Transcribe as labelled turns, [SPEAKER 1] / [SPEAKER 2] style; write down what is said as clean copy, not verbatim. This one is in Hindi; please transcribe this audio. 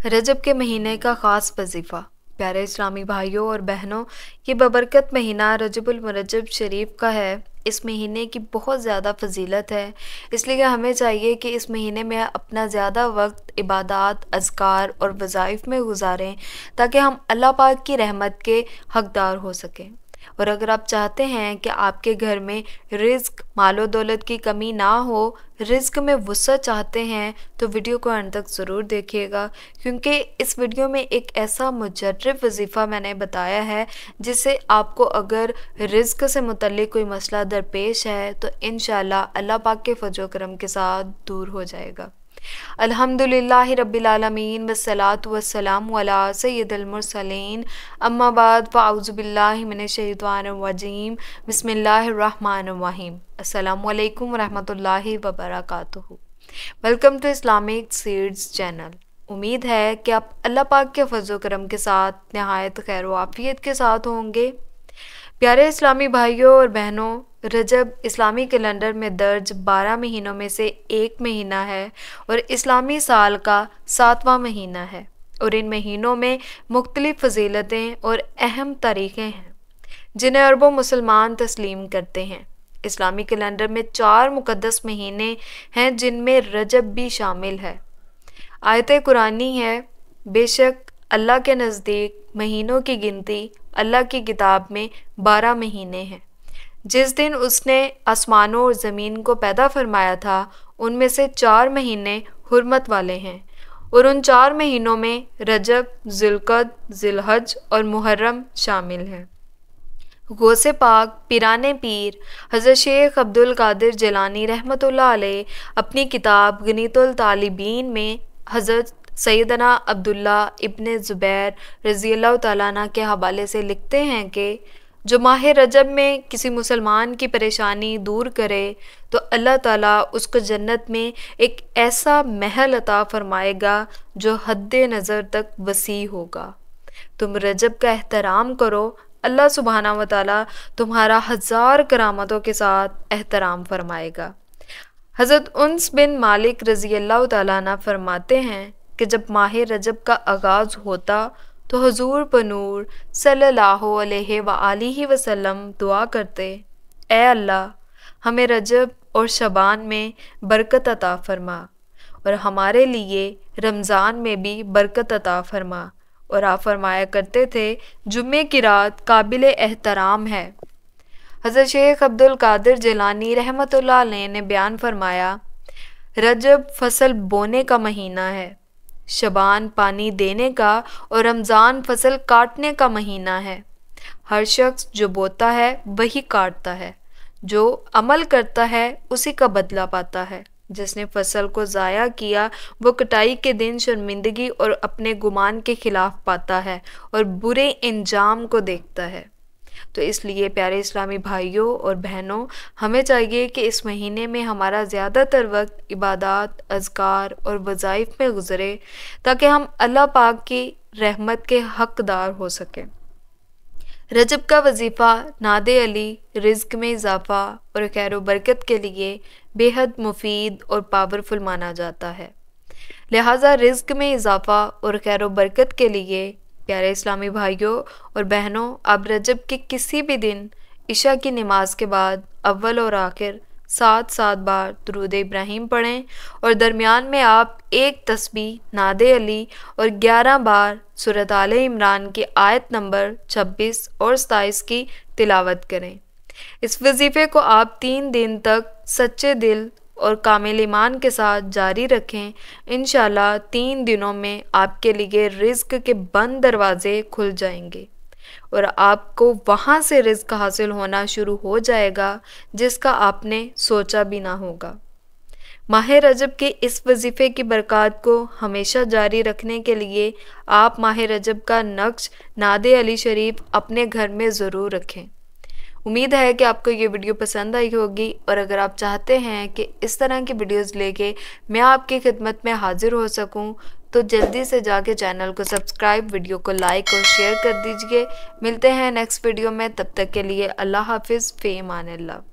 [SPEAKER 1] रजब के महीने का ख़ास वजीफ़ा। प्यारे इस्लामी भाइयों और बहनों, ये बबरकत महीना रजबुल मुरज्जब शरीफ का है। इस महीने की बहुत ज़्यादा फजीलत है, इसलिए हमें चाहिए कि इस महीने में अपना ज़्यादा वक्त इबादत, अज़कार और वज़ाइफ में गुजारें ताकि हम अल्लाह पाक की रहमत के हकदार हो सकें। और अगर आप चाहते हैं कि आपके घर में रिज़्क, मालो दौलत की कमी ना हो, रिज़्क में वुसअत चाहते हैं, तो वीडियो को अंत तक ज़रूर देखिएगा, क्योंकि इस वीडियो में एक ऐसा मुजर्रब वजीफ़ा मैंने बताया है जिससे आपको अगर रिज़्क से मुतल्लिक कोई मसला दरपेश है तो इंशाअल्लाह अल्लाह पाक के फजल करम के साथ दूर हो जाएगा। अल्हम्दुलिल्लाहि रब्बिल आलमीन वस्सलातु वस्सलामु अला सय्यिदिल मुरसलीन अम्मा बाद फ़अऊज़ु बिल्लाहि मिनश शैतानिर रजीम बिस्मिल्लाहिर रहमानिर रहीम। अस्सलामु अलैकुम वरहमतुल्लाहि वबरकातुहू। Welcome to Islamic Seeds channel. उम्मीद है कि आप अल्लाह पाक के फज़ल करम के साथ नहायत खैर व आफ़ियत के साथ होंगे। प्यारे इस्लामी भाइयों और बहनों, रजब इस्लामी कैलेंडर में दर्ज 12 महीनों में से एक महीना है और इस्लामी साल का 7वां महीना है, और इन महीनों में मुख्तलिफ़ फजीलतें और अहम तारीख़ें हैं जिन्हें अरबों मुसलमान तस्लीम करते हैं। इस्लामी कैलेंडर में 4 मुक़द्दस महीने हैं जिनमें रजब भी शामिल है। आयत कुरानी है, बेशक अल्लाह के नज़दीक महीनों की गिनती अल्लाह की किताब में 12 महीने हैं। जिस दिन उसने आसमानों और ज़मीन को पैदा फरमाया था, उनमें से 4 महीने हुर्मत वाले हैं, और उन 4 महीनों में रजब, ज़िलक़द, ज़िलहज और मुहर्रम शामिल हैं। गौसे पाक पीराने पीर हज़रत शेख अब्दुल कादिर जिलानी रहमतुल्लाह अलैह अपनी किताब गनीतुल तालिबीन में हज़रत सैयदना अब्दुल्ला इब्ने ज़ुबैर रज़ियल्लाहु तआला अन्हु के हवाले से लिखते हैं कि जो माह रजब में किसी मुसलमान की परेशानी दूर करे तो अल्लाह ताला उसको जन्नत में एक ऐसा महल अता फरमाएगा जो हद्दे नज़र तक वसी होगा। तुम रजब का एहतराम करो, अल्लाह सुब्हाना व तआला तुम्हारा 1000 करामतों के साथ एहतराम फरमाएगा। हज़रत उन्स बिन मालिक रज़ियल्लाहु तआला अन्हु फरमाते हैं कि जब माह रजब का आगाज़ होता तो हुज़ूर बनूर सल्लल्लाहु अलैहि व आलिहि वसल्लम दुआ करते, ए अल्लाह, हमें रजब और शबान में बरकत अता फरमा और हमारे लिए रमज़ान में भी बरकत अता फरमा। और आप फरमाया करते थे, जुम्मे की रात काबिल एहतराम है। हज़रत शेख अब्दुल कादिर जिलानी रहमतुल्लाह अलैह ने बयान फरमाया, रजब फसल बोने का महीना है, शबान पानी देने का और रमज़ान फसल काटने का महीना है। हर शख्स जो बोता है वही काटता है, जो अमल करता है उसी का बदला पाता है। जिसने फसल को ज़ाया किया वो कटाई के दिन शर्मिंदगी और अपने गुमान के खिलाफ पाता है और बुरे इंजाम को देखता है। तो इसलिए प्यारे इस्लामी भाइयों और बहनों, हमें चाहिए कि इस महीने में हमारा ज़्यादातर वक्त इबादत, अज़कार और वज़ाइफ में गुज़रे ताकि हम अल्लाह पाक की रहमत के हकदार हो सकें। रजब का वजीफ़ा नादे अली रिज़्क में इजाफ़ा और खैर बरकत के लिए बेहद मुफीद और पावरफुल माना जाता है। लिहाजा रिज़्क में इजाफ़ा और खैर बरकत के लिए प्यारे इस्लामी भाइयों और बहनों, आप रजब के किसी भी दिन इशा की नमाज के बाद अव्वल और आखिर 7 बार दुरूद इब्राहीम पढ़ें और दरमियान में आप एक तस्बीह नादे अली और 11 बार सूरत आले इमरान की आयत नंबर 26 और 27 की तिलावत करें। इस वजीफ़े को आप 3 दिन तक सच्चे दिल और कामिल ईमान के साथ जारी रखें। इंशाअल्लाह 3 दिनों में आपके लिए रिज़्क के बंद दरवाज़े खुल जाएंगे और आपको वहाँ से रिज़्क हासिल होना शुरू हो जाएगा जिसका आपने सोचा भी ना होगा। माह रजब के इस वजीफ़े की बरक़ात को हमेशा जारी रखने के लिए आप माह रजब का नक्श नादे अली शरीफ अपने घर में ज़रूर रखें। उम्मीद है कि आपको ये वीडियो पसंद आई होगी, और अगर आप चाहते हैं कि इस तरह की वीडियोस लेके मैं आपकी खिदमत में हाजिर हो सकूं, तो जल्दी से जाके चैनल को सब्सक्राइब, वीडियो को लाइक और शेयर कर दीजिए। मिलते हैं नेक्स्ट वीडियो में, तब तक के लिए अल्लाह हाफिज़, फ़ी अमान अल्लाह।